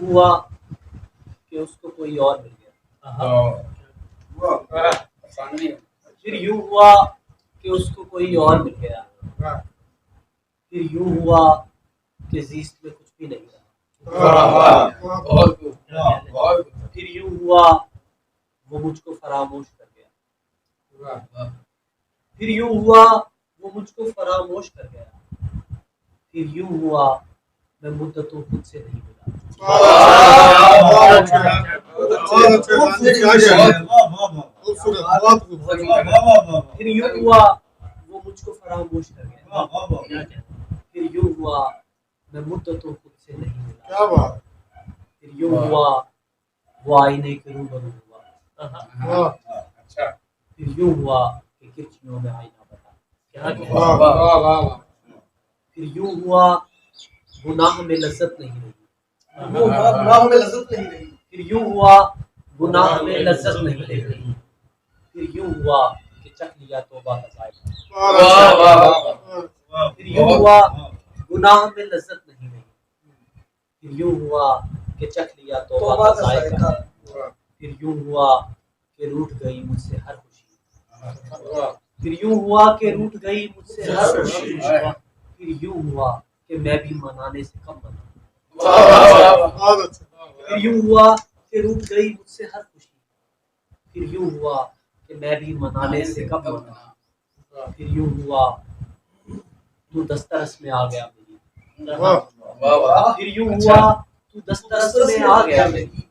ہوا کہ اس کو کوئی اور مل گیا، پھر یوں ہوا کہ اس کو کوئی اور مل گیا، پھر یوں ہوا کہ زیست میں کچھ بھی نہیں رہا، پھر یوں ہوا وہ مجھ کو فراموش کر گیا، پھر یوں ہوا وہ مجھ کو فراموش کر گیا، پھر یوں ہوا میں مدتوں خود سے نہیں ملا، پھر یوں ہوا وہ مجھ کو فراموش کر گیا، پھر یوں ہوا میں مدتوں خود سے نہیں ملا، پھر یوں ہوا وہ آئینے کے روبرو ہوا، پھر یوں ہوا کہ کرچیوں میں آئینہ بتا، پھر یوں ہوا گناہ میں لذت نہیں رہی، پھر یوں ہوا گناہ میں لذت نہیں رہی، پھر یوں ہوا کہ چکھ لیا توبہ کا ذائقہ، پھر یوں ہوا گناہ میں لذت نہیں رہی، پھر یوں ہوا کہ چکھ لیا توبہ کا ذائقہ، پھر یوں ہوا کہ روٹھ گئی مجھ سے ہر خوشی، پھر یوں ہوا کہ روٹھ گئی مجھ سے ہر خوشی، پھر یوں ہوا کہ میں بھی منانے سے کم بنا، پھر یوں ہوا کہ روٹھ گئی مجھ سے ہر خوشی، پھر یوں ہوا کہ میں بھی منانے سے کم بنا، پھر یوں ہوا تو دسترس میں آ گیا میری، پھر یوں ہوا تو دسترس میں آ گیا میری،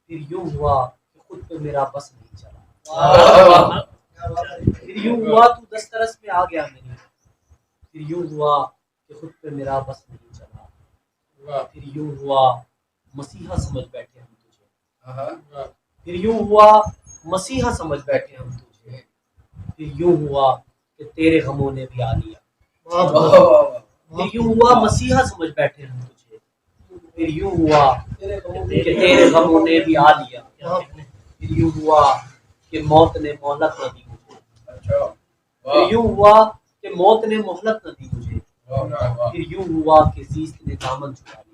پھر یوں ہوا کہ خود پہ میرا بس نہیں چلا، پھر یوں ہوا تو دسترس میں آ گیا میری، پھر یوں ہوا کہ خود پہ میرا بس نہیں چلا، پھر یوں ہوا مسیحا سمجھ بیٹھے ہم تجھے، پھر یوں ہوا مسیحا سمجھ بیٹھے ہم تجھے، پھر یوں ہوا کہ تیرے غموں نے بھی آ لیا، پھر یوں ہوا مسیحا سمجھ بیٹھے ہم تجھے، پھر یوں ہوا کہ تیرے غموں نے بھی آ لیا، پھر یوں ہوا کہ موت نے مہلت نہ دی مجھے، پھر یوں ہوا کہ موت نے مہلت نہ دی مجھے، پھر یوں ہوا کہ زیست نے دامن چھڑا لیا،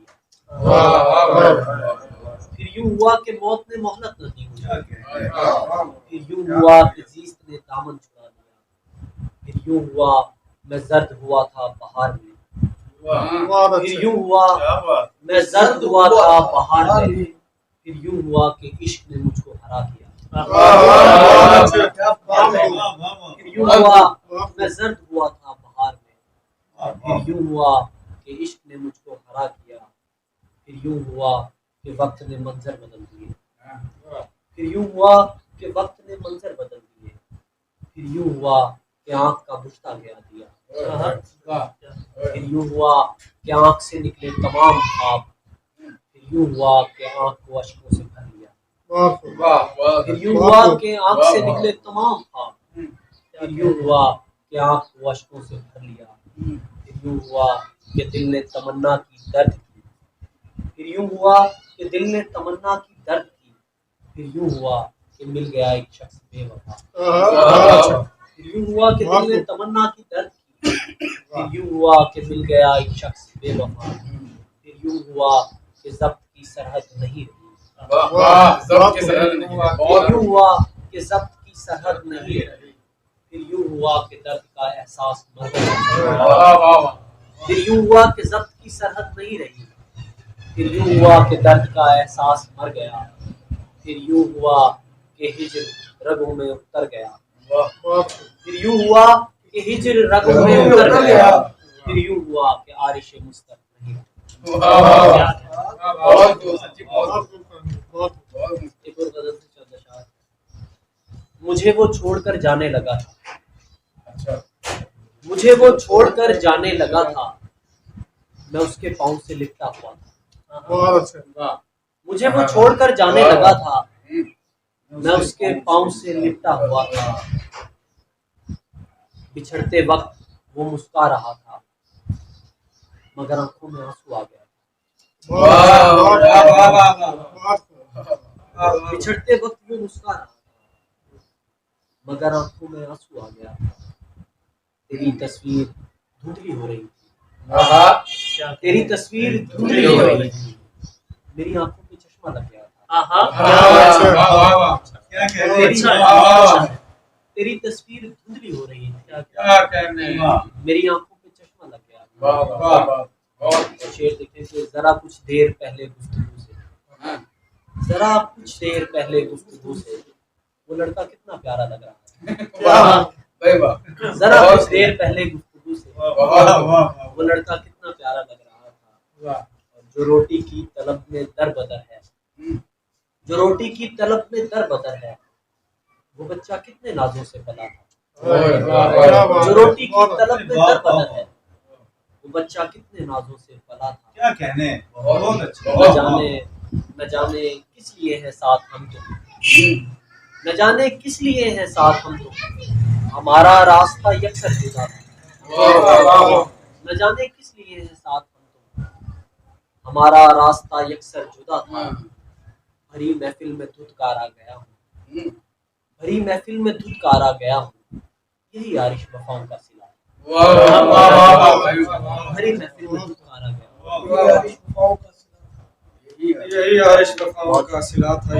پھر یوں ہوا کہ موت نے مہلت نہ دی مجھے، پھر یوں ہوا کہ زیست نے دامن چھڑا لیا، پھر یوں ہوا میں زرد ہوا تھا بہار میں، پھر یوں ہوا میں زرد ہوا تھا بہار میں، پھر یوں ہوا کہ عشق نے مجھ کو ہرا دیا، پھر یوں ہوا میں زرد ہوا تھا بہار میں، پھر یوں ہوا کہ عشق نے مجھ کو ہرا دیا، پھر یوں ہوا کہ وقت نے منظر بدل دیے، پھر یوں ہوا کہ وقت نے منظر بدل دیے، پھر یوں ہوا کہ آنکھ کا بجھتا گیا دیا، پھر یوں ہوا کہ آنکھ سے نکلے تمام خواب، پھر یوں ہوا کہ آنکھ کو اشکوں سے بھر لیا، پھر یوں ہوا کہ آنکھ سے نکلے تمام خواب، پھر یوں ہوا کہ آنکھ کو اشکوں سے بھر لیا، پھر یوں ہوا کہ دل نے تمنا کی درد کی، پھر یوں ہوا کہ دل نے تمنا کی درد کی، پھر یوں ہوا کہ مل گیا ایک شخص بے وفا، پھر یوں ہوا کہ دل نے تمنا کی درد کی، پھر یوں ہوا کہ مل گیا ایک شخص بے وفا، پھر یوں ہوا کہ ضبط کی سرحد نہیں رہی، پھر یوں ہوا کہ ضبط کی سرحد نہیں رہی، پھر یوں ہوا کہ درد کا احساس مر گیا، پھر یوں ہوا کہ ضبط کی سرحد نہیں رہی، پھر یوں ہوا کہ درد کا احساس مر گیا، پھر یوں ہوا کہ ہجر رگوں میں اتر گیا، پھر یوں ہوا کہ ہجر رگوں میں اتر گیا، پھر یوں ہوا کہ عارش مستق نہیں رہا۔ ایک اور غزل سے چند اشعار۔ مجھے وہ چھوڑ کر جانے لگا تھا، مجھے وہ چھوڑ کر جانے لگا تھا، میں اس کے پاؤں سے لپٹا ہوا تھا، مجھے وہ چھوڑ کر جانے لگا تھا، میں اس کے پاؤں سے لپٹا ہوا تھا، بچھڑتے وقت وہ مسکا رہا تھا، مگر آنکھوں میں آنسو آ گیا، بچھڑتے وقت وہ مسکا رہا تھا، مگر آنکھوں میں آنسو آ گیا، تیری تصویر دھندلی ہو رہی تھی، تیری تصویر دھندلی ہو رہی تھی، میری آنکھوں پہ چشمہ لگ گیا تھا. تیری تصویر دھندلی ہو رہی تھی, میری آنکھوں پہ چشمہ لگ گیا تھا. شعر دیکھیں کہ ذرا کچھ دیر پہلے گفتگو سے, ذرا کچھ دیر پہلے گفتگو سے وہ لڑکا کتنا پیارا لگ رہا ہے. ذرا کچھ دیر پہلے گفتگو سے وہ لڑکا کتنا پیارا لگ رہا تھا. جو روٹی کی طلب میں در بدر ہے, جو روٹی کی طلب میں در بدر ہے, وہ بچہ کتنے نازوں سے پلا تھا. جو روٹی کی طلب میں در بدر ہے, وہ بچہ کتنے نازوں سے پلا تھا. کیا کہنے, بہت اچھا. نہ جانے کس لیے ہے ساتھ ہم تم, نہ جانے کس لیے ہے ساتھ ہم تم, ہمارا راستہ یکسر جدا تھا. نہ جانے کس لیے ہے ساتھ ہم تم, ہمارا راستہ یکسر جدا تھا. بھری محفل میں دھتکارا گیا ہوں, بھری محفل میں دھتکارا گیا ہوں, یہی عارش وفاؤں کا صلہ ہے. بھری محفل میں دھتکارا گیا ہوں, یہی عارش وفاؤں کا صلہ تھا.